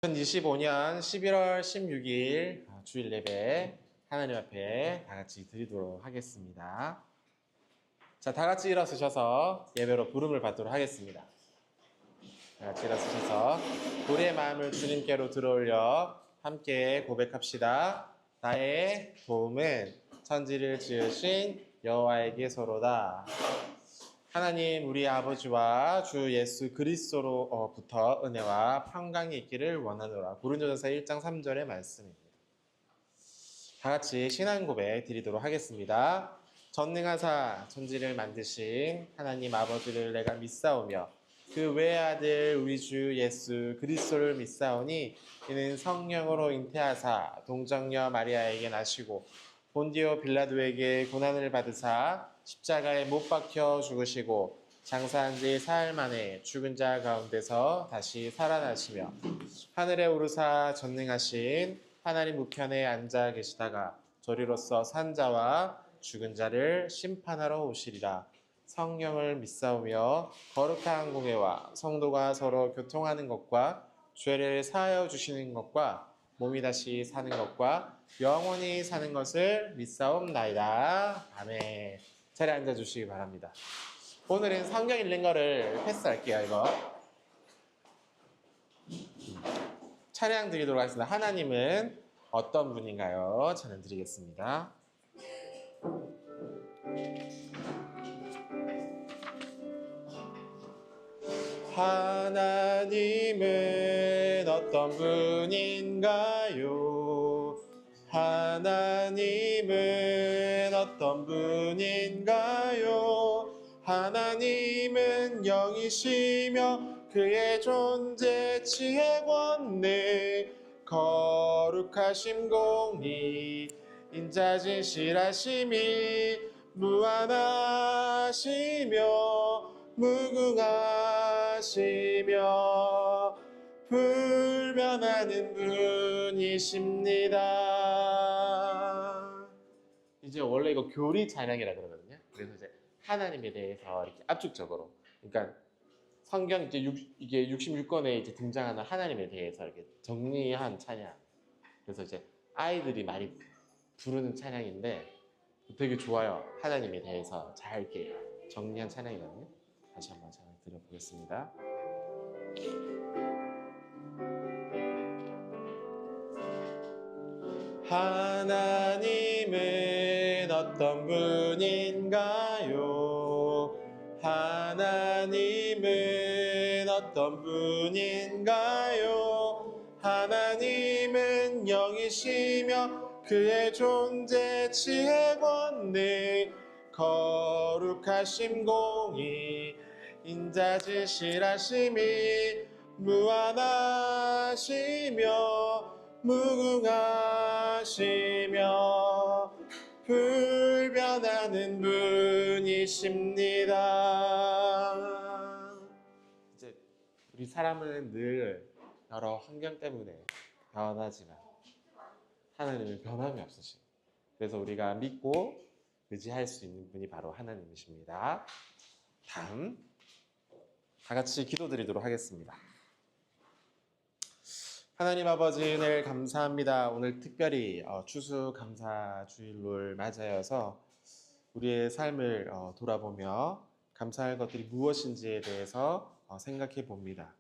2025년 11월 16일 주일 예배 하나님 앞에 다 같이 드리도록 하겠습니다. 자, 다 같이 일어서셔서 예배로 부름을 받도록 하겠습니다. 다 같이 일어서셔서 우리의 마음을 주님께로 들어올려 함께 고백합시다. 나의 도움은 천지를 지으신 여호와에게서로다. 하나님 우리 아버지와 주 예수 그리스도로부터 은혜와 평강이 있기를 원하노라. 고린도전서 1장 3절의 말씀입니다. 다 같이 신앙 고백 드리도록 하겠습니다. 전능하사 천지를 만드신 하나님 아버지를 내가 믿사오며 그 외아들 우리 주 예수 그리스도를 믿사오니 이는 성령으로 잉태하사 동정녀 마리아에게 나시고 본디오 빌라도에게 고난을 받으사 십자가에 못 박혀 죽으시고 장사한 지 사흘 만에 죽은 자 가운데서 다시 살아나시며 하늘에 오르사 전능하신 하나님 우편에 앉아 계시다가 저리로서 산 자와 죽은 자를 심판하러 오시리라. 성령을 믿사오며 거룩한 공예와 성도가 서로 교통하는 것과 죄를 사하여 주시는 것과 몸이 다시 사는 것과 영원히 사는 것을 믿사옵나이다. 아멘. 자리에 앉아주시기 바랍니다. 오늘은 성경 읽는 거를 패스할게요. 이거 찬양 드리도록 하겠습니다. 하나님은 어떤 분인가요? 찬양 드리겠습니다. 하나님은 어떤 분인가요? 하나님은 어떤 분인가요? 하나님은 영이시며 그의 존재 지혜 권능 거룩하심 공의 인자 진실하심이 무한하시며 무궁하시며 불변하는 분이십니다. 이제 원래 이거 교리 찬양이라 그러거든요. 그래서 이제 하나님에 대해서 이렇게 압축적으로, 그러니까 성경 이게 66권에 이제 등장하는 하나님에 대해서 이렇게 정리한 찬양. 그래서 이제 아이들이 많이 부르는 찬양인데 되게 좋아요. 하나님에 대해서 잘 이렇게 정리한 찬양이거든요. 다시 한번 찬양 드려보겠습니다. 하나님은 어떤 분인가요? 하나님은 어떤 분인가요? 하나님은 영이시며 그의 존재 지혜 권능 거룩하심 공의 인자 진실하심이 무한하시며 무궁하시며 불변하는 분이십니다. 이제 우리 사람은 늘 여러 환경 때문에 변하지만 하나님은 변함이 없으시고, 그래서 우리가 믿고 의지할 수 있는 분이 바로 하나님이십니다. 다음 다 같이 기도드리도록 하겠습니다. 하나님 아버지 은혜를 감사합니다. 오늘 특별히 추수감사 주일을 맞아서 우리의 삶을 돌아보며 감사할 것들이 무엇인지에 대해서 생각해 봅니다.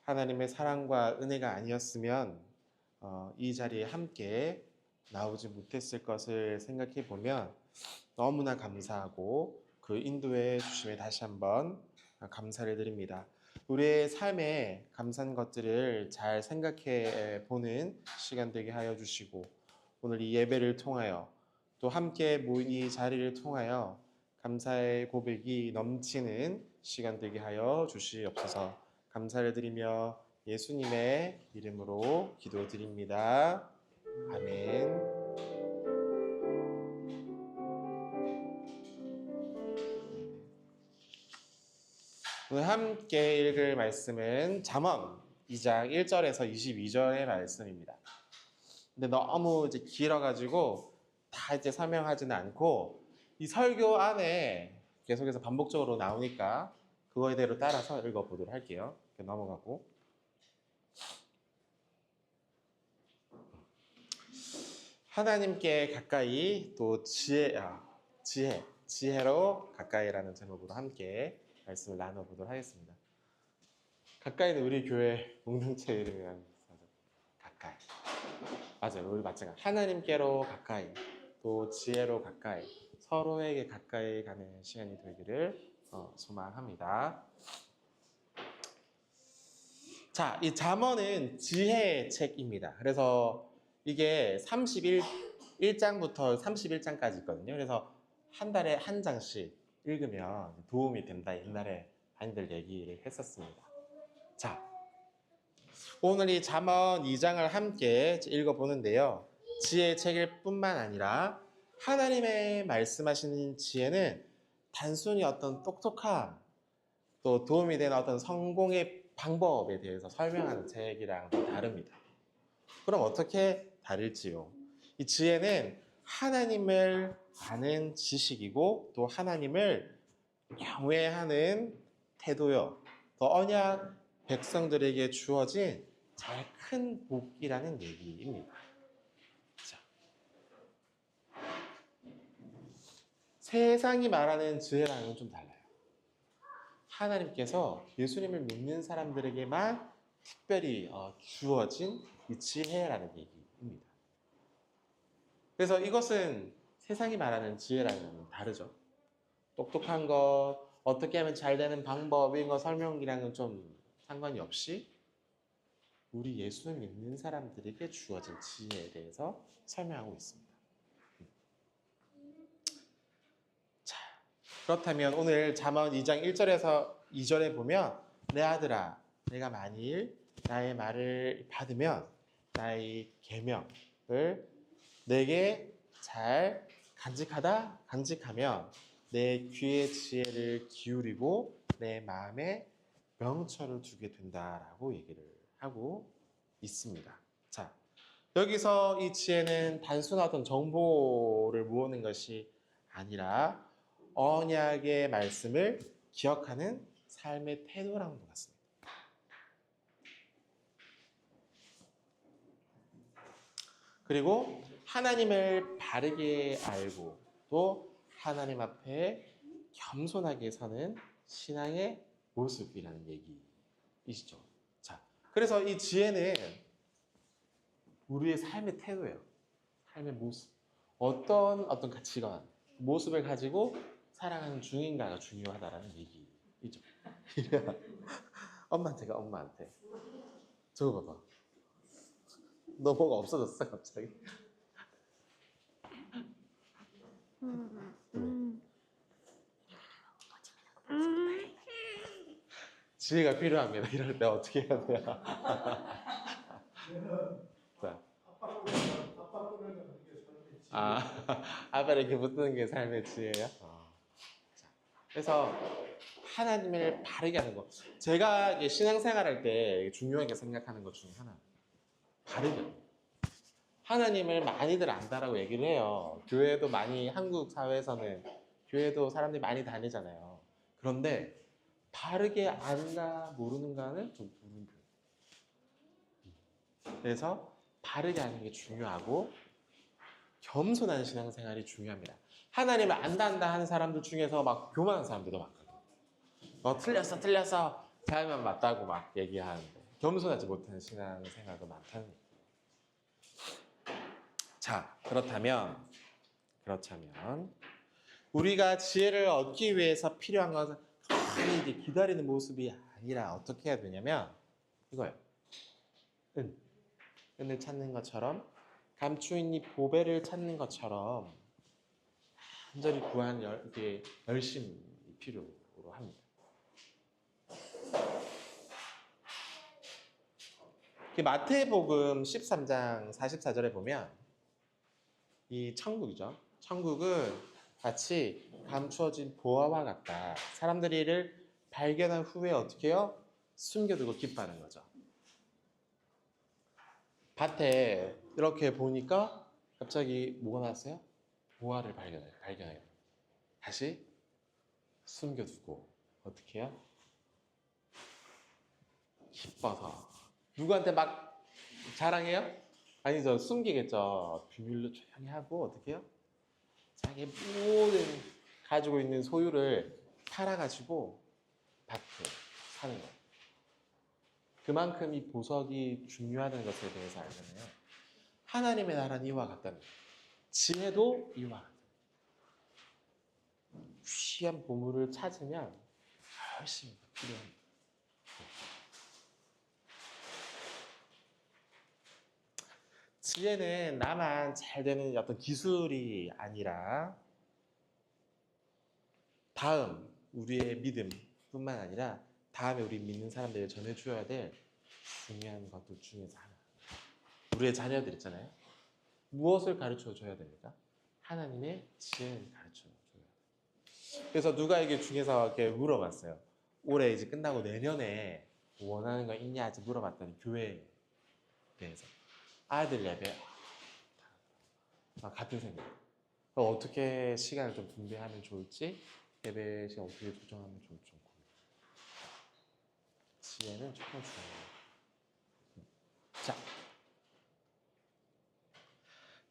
하나님의 사랑과 은혜가 아니었으면 이 자리에 함께 나오지 못했을 것을 생각해 보면 너무나 감사하고 그 인도해 주심에 다시 한번 감사를 드립니다. 우리의 삶에 감사한 것들을 잘 생각해 보는 시간 되게 하여 주시고, 오늘 이 예배를 통하여 또 함께 모인 이 자리를 통하여 감사의 고백이 넘치는 시간 되게 하여 주시옵소서. 감사를 드리며 예수님의 이름으로 기도드립니다. 아멘. 오늘 함께 읽을 말씀은 잠언 2장 1절에서 22절의 말씀입니다. 근데 너무 이제 길어가지고 다 이제 설명하지는 않고 이 설교 안에 계속해서 반복적으로 나오니까 그거에 대로 따라서 읽어보도록 할게요. 이렇게 넘어가고. 하나님께 가까이 또 지혜로 가까이라는 제목으로 함께 말씀을 나눠보도록 하겠습니다. 가까이는 우리 교회 공동체 이름이라는 거죠. 가까이. 맞아요. 우리 마찬가지. 하나님께로 가까이, 또 지혜로 가까이, 서로에게 가까이 가는 시간이 되기를 소망합니다. 자, 이 잠언은 지혜의 책입니다. 그래서 이게 31장부터 31장까지 있거든요. 그래서 한 달에 한 장씩 읽으면 도움이 된다. 옛날에 많이들 얘기를 했었습니다. 자, 오늘 이 잠언 2장을 함께 읽어보는데요. 지혜의 책일 뿐만 아니라 하나님의 말씀하시는 지혜는 단순히 어떤 똑똑함, 또 도움이 되는 어떤 성공의 방법에 대해서 설명하는 책이랑 다릅니다. 그럼 어떻게 다를지요? 이 지혜는 하나님을 아는 지식이고 또 하나님을 경외하는 태도요. 또 언약 백성들에게 주어진 제일 큰 복이라는 얘기입니다. 자, 세상이 말하는 지혜랑은 좀 달라요. 하나님께서 예수님을 믿는 사람들에게만 특별히 주어진 이 지혜라는 얘기입니다. 그래서 이것은 세상이 말하는 지혜랑은 다르죠. 똑똑한 것, 어떻게 하면 잘 되는 방법인 거 설명이랑은 좀 상관이 없이 우리 예수를 믿는 사람들에게 주어진 지혜에 대해서 설명하고 있습니다. 자, 그렇다면 오늘 잠언 2장 1절에서 2절에 보면 내 아들아 내가 만일 나의 말을 받으면 나의 계명을 내게 잘 간직하면 내 귀의 지혜를 기울이고 내 마음에 명철을 두게 된다라고 얘기를 하고 있습니다. 자, 여기서 이 지혜는 단순한 어떤 정보를 모으는 것이 아니라 언약의 말씀을 기억하는 삶의 태도랑 같습니다. 그리고 하나님을 바르게 알고 또 하나님 앞에 겸손하게 서는 신앙의 모습이라는 얘기이시죠. 자, 그래서 이 지혜는 우리의 삶의 태도예요. 삶의 모습. 어떤 가치관, 모습을 가지고 살아가는 중인가가 중요하다라는 얘기이죠. 엄마한테 가, 엄마한테. 저거 봐봐. 너 뭐가 없어졌어, 갑자기? 지혜가 필요합니다. 이럴 때 어떻게 해야 돼요? 자. 아빠를 이렇게 붙드는 게 삶의 지혜예요? 자, 그래서 하나님을 바르게 하는 거. 제가 이게 신앙생활 할 때 중요하게 생각하는 것 중에 하나. 바르게. 하나님을 많이들 안다라고 얘기를 해요. 교회도 많이, 한국 사회에서는 교회도 사람들이 많이 다니잖아요. 그런데 바르게 안다, 모르는가는 좀 모르는 거예요. 그래서 바르게 하는 게 중요하고 겸손한 신앙생활이 중요합니다. 하나님을 안다 하는 사람들 중에서 막 교만한 사람들도 많거든요. 틀렸어 잘만 맞다고 막 얘기하는데 겸손하지 못하는 신앙생활도 많다는 얘기예요. 자, 그렇다면 우리가 지혜를 얻기 위해서 필요한 것은 가만히 기다리는 모습이 아니라 어떻게 해야 되냐면 이거예요. 은을 찾는 것처럼 감추인 이 보배를 찾는 것처럼 간절히 구한 열심이 필요로 합니다. 마태복음 13장 44절에 보면 이 천국이죠. 천국은 마치 감추어진 보화와 같다. 사람들이 이를 발견한 후에 어떻게 해요? 숨겨두고 기뻐하는 거죠. 밭에 이렇게 보니까 갑자기 뭐가 나왔어요? 보화를 발견해요. 다시 숨겨두고 어떻게 해요? 기뻐서 누구한테 막 자랑해요? 아니죠. 숨기겠죠. 비밀로 조용히 하고 어떻게 해요? 자기 모든 가지고 있는 소유를 팔아가지고 밭에 사는 거예요. 그만큼 이 보석이 중요하다는 것에 대해서 알잖아요. 하나님의 나라는 이와 같다는 거예요. 지혜도 이와 같아요. 귀한 보물을 찾으면 열심히 필요합니다. 지혜는 나만 잘 되는 어떤 기술이 아니라 다음 우리의 믿음뿐만 아니라 다음에 우리 믿는 사람들에게 전해줘야 될 중요한 것들 중에서 하나. 우리의 자녀들 있잖아요. 무엇을 가르쳐 줘야 됩니까? 하나님의 지혜를 가르쳐 줘야 돼요. 그래서 누가 이게 중에서 이렇게 물어봤어요. 올해 이제 끝나고 내년에 원하는 거 있냐 아직 물어봤더니 교회에 대해서 아이들 예배 같은 생각. 어떻게 시간을 좀 분배하면 좋을지 예배 시간 어떻게 조정하면 좋을지 좀 고민. 지혜는 조금 중요해요. 자,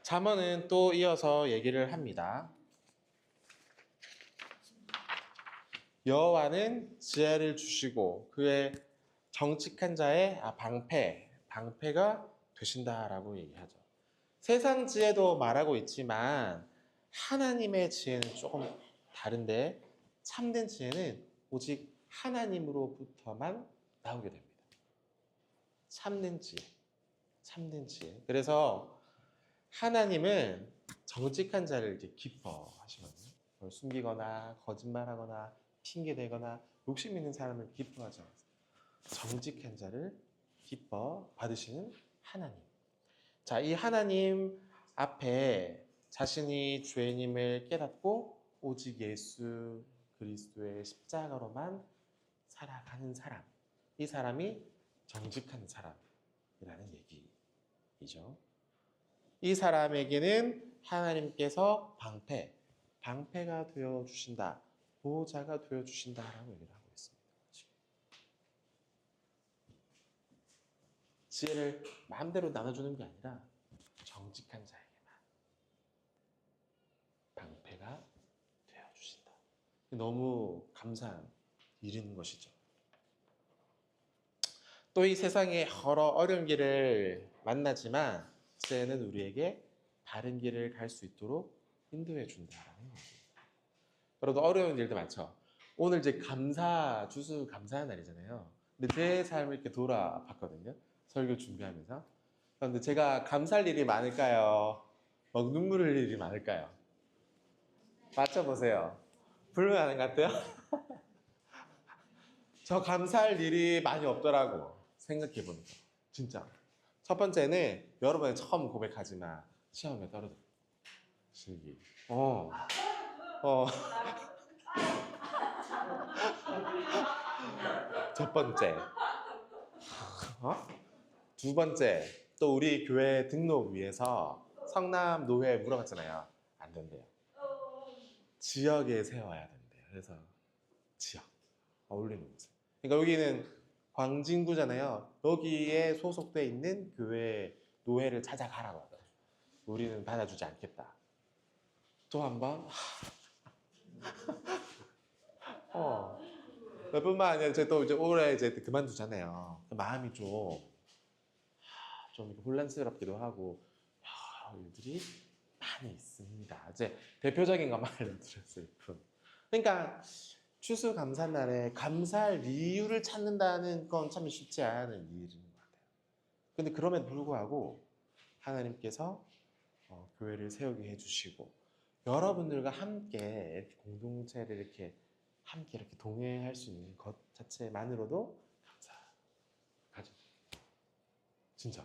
잠언은 또 이어서 얘기를 합니다. 여호와는 지혜를 주시고 그의 정직한 자의 방패가 되신다라고 얘기하죠. 세상 지혜도 말하고 있지만 하나님의 지혜는 조금 다른데 참된 지혜는 오직 하나님으로부터만 나오게 됩니다. 참된 지혜. 그래서 하나님은 정직한 자를 이렇게 기뻐하시거든요. 그걸 숨기거나 거짓말하거나 핑계대거나 욕심 있는 사람을 기뻐하지 않아요. 정직한 자를 기뻐 받으시는 하나님. 자, 이 하나님 앞에 자신이 죄인임을 깨닫고 오직 예수 그리스도의 십자가로만 살아가는 사람. 이 사람이 정직한 사람이라는 얘기이죠. 이 사람에게는 하나님께서 방패가 되어 주신다. 보호자가 되어 주신다라고 얘기를 하고 있습니다. 지혜를 마음대로 나눠주는 게 아니라 정직한 자에게만 방패가 되어 주신다. 너무 감사한 일인 것이죠. 또 이 세상에 여러 어려운 길을 만나지만 지혜는 우리에게 바른 길을 갈 수 있도록 인도해 준다라는 거죠. 여러분 어려운 일도 많죠. 오늘 이제 주수 감사의 날이잖아요. 근데 제 삶을 이렇게 돌아봤거든요. 설교 준비하면서. 그런데 제가 감사할 일이 많을까요? 막 눈물 흘릴 일이 많을까요? 맞춰보세요. 불가능한 것 같아요? 저 감사할 일이 많이 없더라고. 생각해보니까. 진짜. 첫 번째는 여러분이 처음 고백하지만 시험에 떨어져. 실기. 어. 첫 번째. 두 번째. 또 우리 교회 등록 위해서 성남 노회에 물어봤잖아요. 안 된대요. 지역에 세워야 된대요. 그래서 지역. 어울리는 곳을. 그러니까 여기는 광진구잖아요. 여기에 소속돼 있는 교회 노회를 찾아가라고 하더라고요. 우리는 받아주지 않겠다. 또 한 번. 뿐만 아니라 제가 또 이제 올해 이제 그만두잖아요. 마음이 좀 혼란스럽기도 하고 여러 일들이 많이 있습니다. 이제 대표적인 것만 알려드렸을 뿐. 그러니까 추수감사날에 감사할 이유를 찾는다는 건 참 쉽지 않은 일인 것 같아요. 근데 그럼에도 불구하고 하나님께서 교회를 세우게 해주시고 여러분들과 함께 이렇게 공동체를 이렇게 함께 이렇게 동행할 수 있는 것 자체만으로도 감사하죠. 진짜.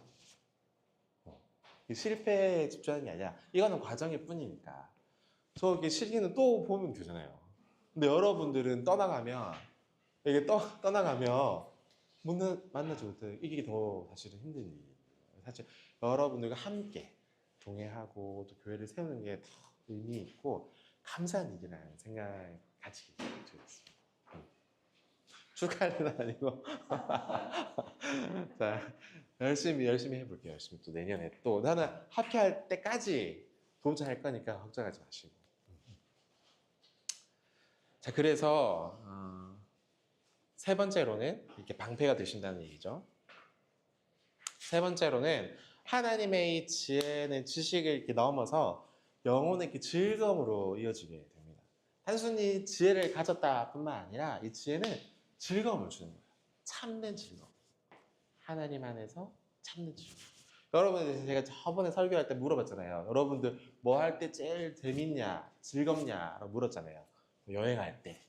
실패에 집중하는 게 아니라 이거는 과정일 뿐이니까. 저기 실기는 또 보면 되잖아요. 근데 여러분들은 떠나가면 이게 떠나가면 만나지 못해 이게 더 사실은 힘든 일이에요. 사실 여러분들과 함께 동행하고 또 교회를 세우는 게 더 의미 있고 감사한 일이라는 생각을 가지게 되었습니다. 축하할 건 아니고. 자, 열심히 해볼게요. 열심히 또 내년에 또 나는 합격할 때까지 도전할 거니까 걱정하지 마시고. 자, 그래서 세 번째로는 이렇게 방패가 되신다는 얘기죠. 세 번째로는 하나님의 지혜는 지식을 이렇게 넘어서 영혼의 그 즐거움으로 이어지게 됩니다. 단순히 지혜를 가졌다뿐만 아니라 이 지혜는 즐거움을 주는 거예요. 참된 즐거움. 하나님 안에서 참는 즐거움. 여러분, 제가 저번에 설교할 때 물어봤잖아요. 여러분들 뭐 할 때 제일 재밌냐, 즐겁냐라고 물었잖아요. 여행할 때,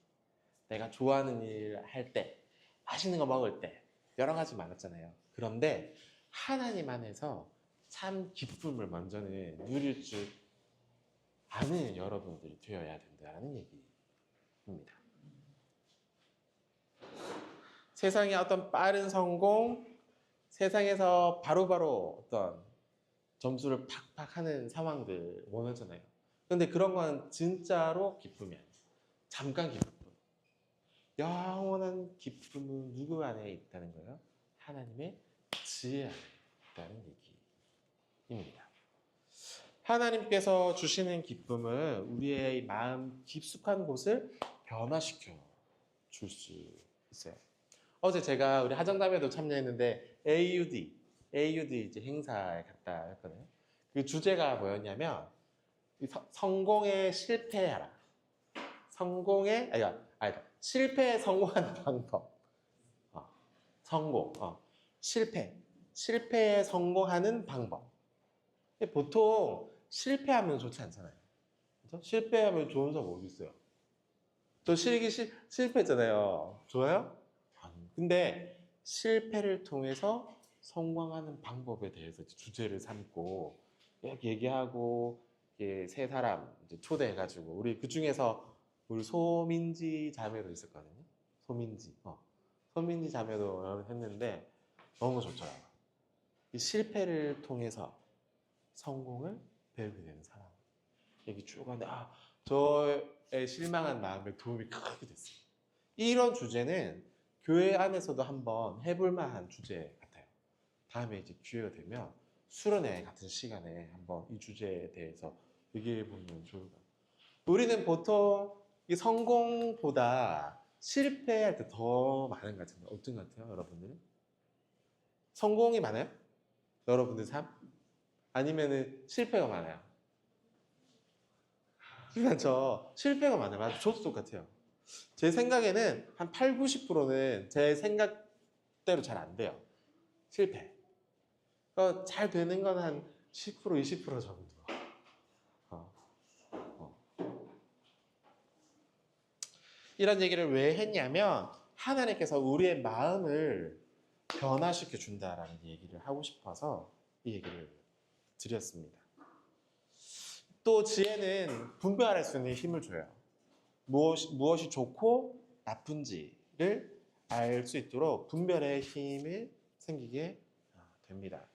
내가 좋아하는 일 할 때, 맛있는 거 먹을 때, 여러 가지 많았잖아요. 그런데 하나님 안에서 참 기쁨을 먼저는 누릴 줄 아는 여러분들이 되어야 된다는 얘기입니다. 세상의 어떤 빠른 성공, 세상에서 바로바로 어떤 점수를 팍팍 하는 상황들 원하잖아요. 근데 그런 건 진짜로 기쁨이 아니에요. 잠깐 기쁨. 영원한 기쁨은 누구 안에 있다는 거예요? 하나님의 지혜 안에 있다는 얘기입니다. 하나님께서 주시는 기쁨은 우리의 마음 깊숙한 곳을 변화시켜 줄 수 있어요. 어제 제가 우리 하정담에도 참여했는데 AUD 이제 행사에 갔다 했거든요. 그 주제가 뭐였냐면 성공에 실패하라. 실패에 성공하는 방법. 실패에 성공하는 방법. 보통 실패하면 좋지 않잖아요. 그렇죠? 실패하면 좋은 사람 어디 있어요? 저 실패했잖아요. 좋아요? 근데 실패를 통해서 성공하는 방법에 대해서 주제를 삼고 이렇게 얘기하고 세 사람 이제 초대해가지고 우리 그 중에서 우리 소민지 자매도 있었거든요. 소민지 자매도 했는데 너무 좋더라고요. 이 실패를 통해서 성공을 배우게 되는 사람. 얘기 쭉 하는데 저의 실망한 마음에 도움이 크게 됐어요. 이런 주제는 교회 안에서도 한번 해볼 만한 주제 같아요. 다음에 이제 기회가 되면 수련회 같은 시간에 한번 이 주제에 대해서 얘기해 보면 좋을 것 같아요. 우리는 보통 이 성공보다 실패할 때 더 많은 것 같은데 어떤 것 같아요, 여러분들은? 성공이 많아요? 여러분들 삶? 아니면은 실패가 많아요? 그렇죠. 실패가 많아요. 맞아. 저도 똑같아요. 제 생각에는 한 8, 90%는 제 생각대로 잘 안 돼요. 실패. 잘 되는 건 한 10%, 20% 정도. 어. 이런 얘기를 왜 했냐면 하나님께서 우리의 마음을 변화시켜 준다라는 얘기를 하고 싶어서 이 얘기를 드렸습니다. 또 지혜는 분별할 수 있는 힘을 줘요. 무엇이 좋고 나쁜지를 알 수 있도록 분별의 힘이 생기게 됩니다.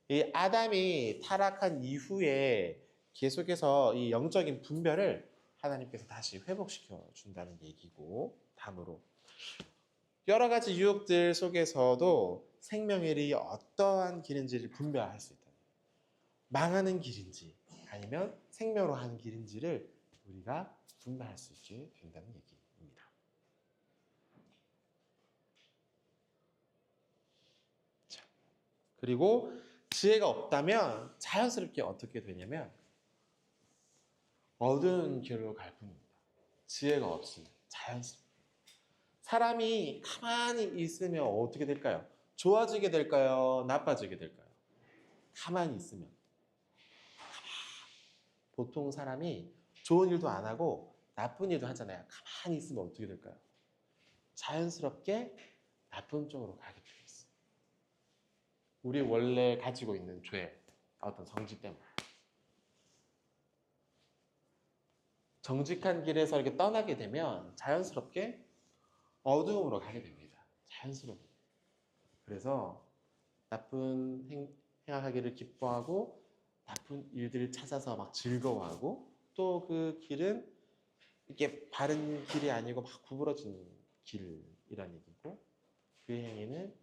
이 아담이 타락한 이후에 계속해서 이 영적인 분별을 하나님께서 다시 회복시켜 준다는 얘기고, 다음으로 여러 가지 유혹들 속에서도 생명의 길이 어떠한 길인지를 분별할 수 있다. 망하는 길인지 아니면 생명으로 하는 길인지를 우리가 분별할 수 있게 된다는 얘기입니다. 자, 그리고 지혜가 없다면 자연스럽게 어떻게 되냐면 어두운 길로 갈 뿐입니다. 지혜가 없으면 자연스럽게. 사람이 가만히 있으면 어떻게 될까요? 좋아지게 될까요? 나빠지게 될까요? 가만히 있으면. 보통 사람이 좋은 일도 안 하고 나쁜 일도 하잖아요. 가만히 있으면 어떻게 될까요? 자연스럽게 나쁜 쪽으로 가게 되어 있어요. 우리 원래 가지고 있는 죄, 어떤 성질 때문에. 정직한 길에서 이렇게 떠나게 되면 자연스럽게 어두움으로 가게 됩니다. 자연스럽게. 그래서 나쁜 행하기를 기뻐하고 나쁜 일들을 찾아서 막 즐거워하고 또 그 길은 이게 바른 길이 아니고 막 구부러진 길 이런 얘기고 그 행위는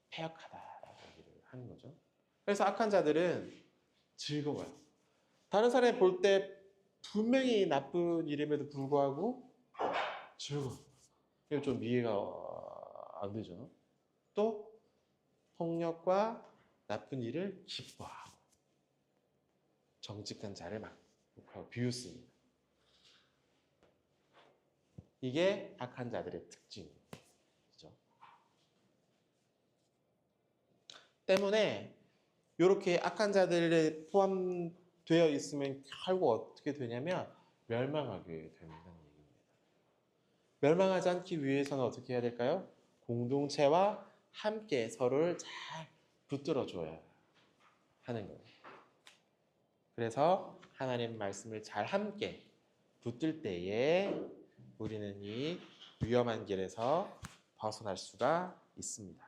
패역하다라고 얘기를 하는 거죠. 그래서 악한 자들은 즐거워요. 다른 사람이 볼 때 분명히 나쁜 일임에도 불구하고 즐거워. 이거 좀 이해가 안 되죠. 또 폭력과 나쁜 일을 기뻐하고 정직한 자를 막 비웃습니다. 이게 악한 자들의 특징이죠. 때문에 이렇게 악한 자들에 포함되어 있으면 결국 어떻게 되냐면 멸망하게 된다는 얘기입니다. 멸망하지 않기 위해서는 어떻게 해야 될까요? 공동체와 함께 서로를 잘 붙들어줘야 하는 거예요. 그래서 하나님 말씀을 잘 함께 붙들 때에 우리는 이 위험한 길에서 벗어날 수가 있습니다.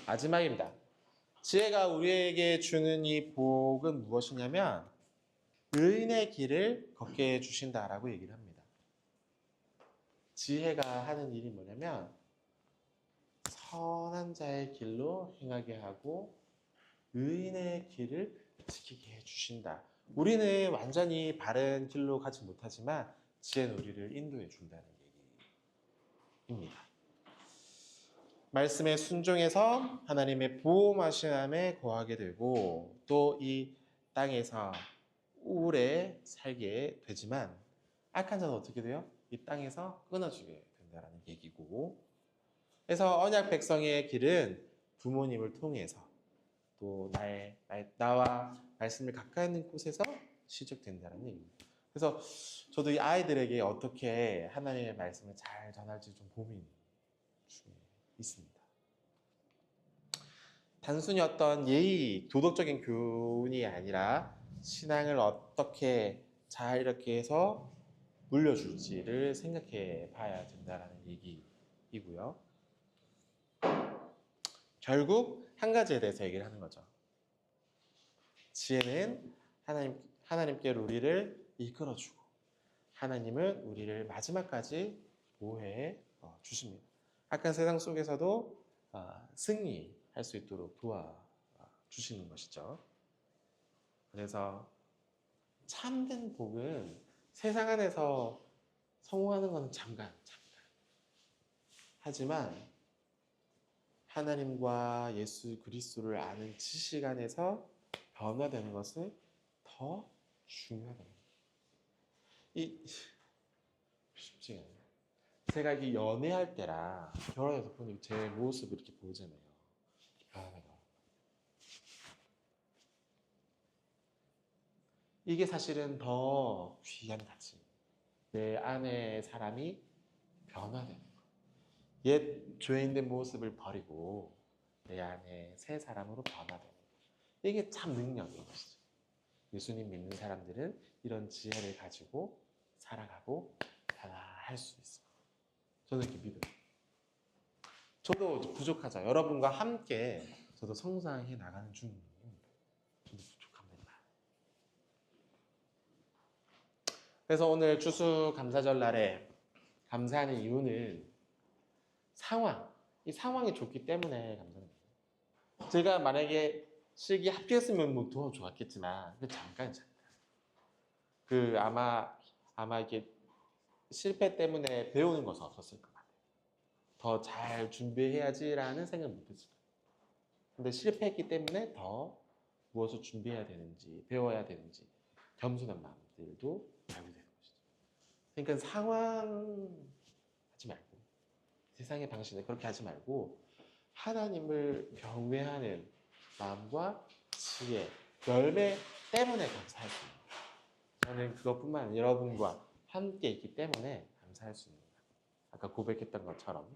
마지막입니다. 지혜가 우리에게 주는 이 복은 무엇이냐면 의인의 길을 걷게 해주신다라고 얘기를 합니다. 지혜가 하는 일이 뭐냐면 선한 자의 길로 행하게 하고 의인의 길을 지키게 해주신다. 우리는 완전히 바른 길로 가지 못하지만 지혜는 우리를 인도해 준다는 얘기입니다. 말씀에 순종해서 하나님의 보호하심에 거하게 되고 또 이 땅에서 오래 살게 되지만 악한 자는 어떻게 돼요? 이 땅에서 끊어지게 된다는 얘기고 그래서 언약 백성의 길은 부모님을 통해서 또 나와 말씀을 가까이 있는 곳에서 시작된다는 얘기입니다. 그래서 저도 이 아이들에게 어떻게 하나님의 말씀을 잘 전할지 좀 고민 중에 있습니다. 단순히 어떤 예의, 도덕적인 교훈이 아니라 신앙을 어떻게 잘 이렇게 해서 물려줄지를 생각해 봐야 된다는 얘기이고요. 결국 한 가지에 대해서 얘기를 하는 거죠. 지혜는 하나님께로 우리를 이끌어주고 하나님은 우리를 마지막까지 보호해 주십니다. 악한 세상 속에서도 승리할 수 있도록 도와주시는 것이죠. 그래서 참된 복은 세상 안에서 성공하는 것은 잠깐. 하지만 하나님과 예수 그리스도를 아는 지식 안에서 변화되는 것은 더 중요하다. 쉽지 않아요. 제가 이게 연애할 때랑 결혼해서 보니 제 모습을 이렇게 보잖아요. 이게 사실은 더 귀한 가치. 내 안에 사람이 변화되는 거. 옛 죄인된 모습을 버리고 내 안에 새 사람으로 변화되는 거. 이게 참 능력인 것이죠. 예수님 믿는 사람들은 이런 지혜를 가지고 살아가고 변화할 수 있어요. 저는 이렇게 믿어요. 저도 부족하죠. 여러분과 함께 저도 성장해 나가는 중입니다. 저도 부족합니다. 그래서 오늘 추수감사절 날에 감사하는 이유는 이 상황이 좋기 때문에 감사합니다. 제가 만약에 실기 합격했으면 뭐 더 좋았겠지만 잠깐. 아마 이게 실패 때문에 배우는 것은 없었을 것 같아요. 더 잘 준비해야지라는 생각을 못했을 거예요. 근데 실패했기 때문에 더 무엇을 준비해야 되는지 배워야 되는지 겸손한 마음들도 알게 되는 것이죠. 그러니까 상황하지 말고 세상의 방식에 그렇게 하지 말고 하나님을 경외하는 마음과 지혜, 열매 때문에 감사할 수 있는 거예요. 저는 그것뿐만 아니라 여러분과 함께 있기 때문에 감사할 수 있는 거예요. 아까 고백했던 것처럼.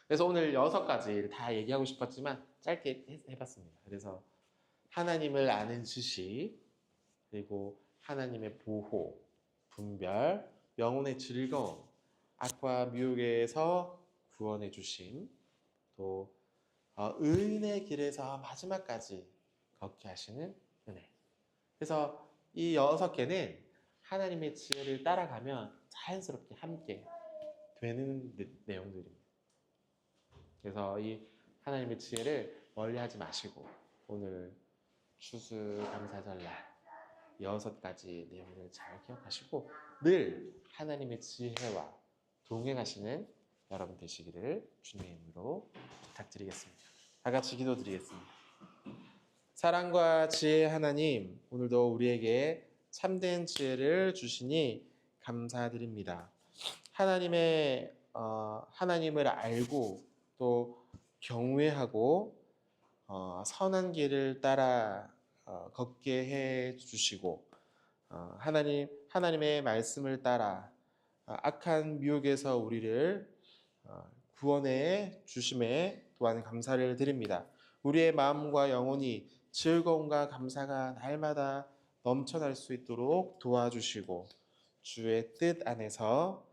그래서 오늘 6가지 다 얘기하고 싶었지만 짧게 해봤습니다. 그래서 하나님을 아는 지식, 그리고 하나님의 보호, 분별, 영혼의 즐거움, 악과 미혹에서 구원해 주심, 또 의인의 길에서 마지막까지 걷게 하시는 은혜. 그래서 이 6개는 하나님의 지혜를 따라가면 자연스럽게 함께 되는 내용들입니다. 그래서 이 하나님의 지혜를 멀리하지 마시고 오늘 추수감사절날 6가지 내용을 잘 기억하시고 늘 하나님의 지혜와 동행하시는 여러분 되시기를 주님의 이름으로 부탁드리겠습니다. 다 같이 기도드리겠습니다. 사랑과 지혜의 하나님, 오늘도 우리에게 참된 지혜를 주시니 감사드립니다. 하나님을 알고 또 경외하고 선한 길을 따라 걷게 해 주시고 하나님의 말씀을 따라 악한 미혹에서 우리를 구원해 주심에 또한 감사를 드립니다. 우리의 마음과 영혼이 즐거움과 감사가 날마다 넘쳐날 수 있도록 도와주시고 주의 뜻 안에서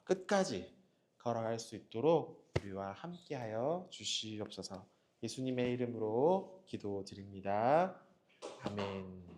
끝까지 걸어갈 수 있도록 우리와 함께하여 주시옵소서. 예수님의 이름으로 기도드립니다. 아멘.